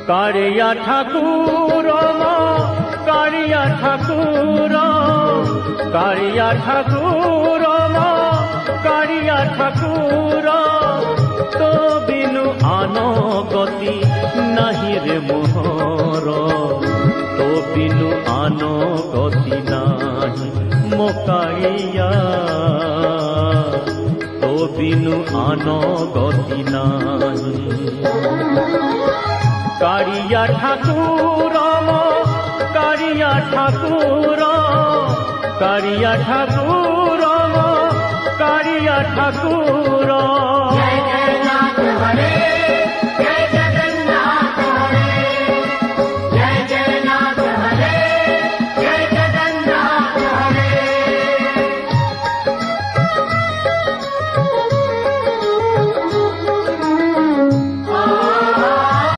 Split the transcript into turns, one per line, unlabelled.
कारिया ठाकुर कारिया ठाकुर कारिया ठाकुर कारिया ठाकुर तो बिनु आनो गति नहीं रे मोहर तो बिनु आनो गति नहीं मो कारिया तो बिनु आनो गति नहीं कारिया ठाकुर कारिया ठाकुर कारिया ठाकुर कारिया ठाकुर
जय जय नाथ हरे जय जय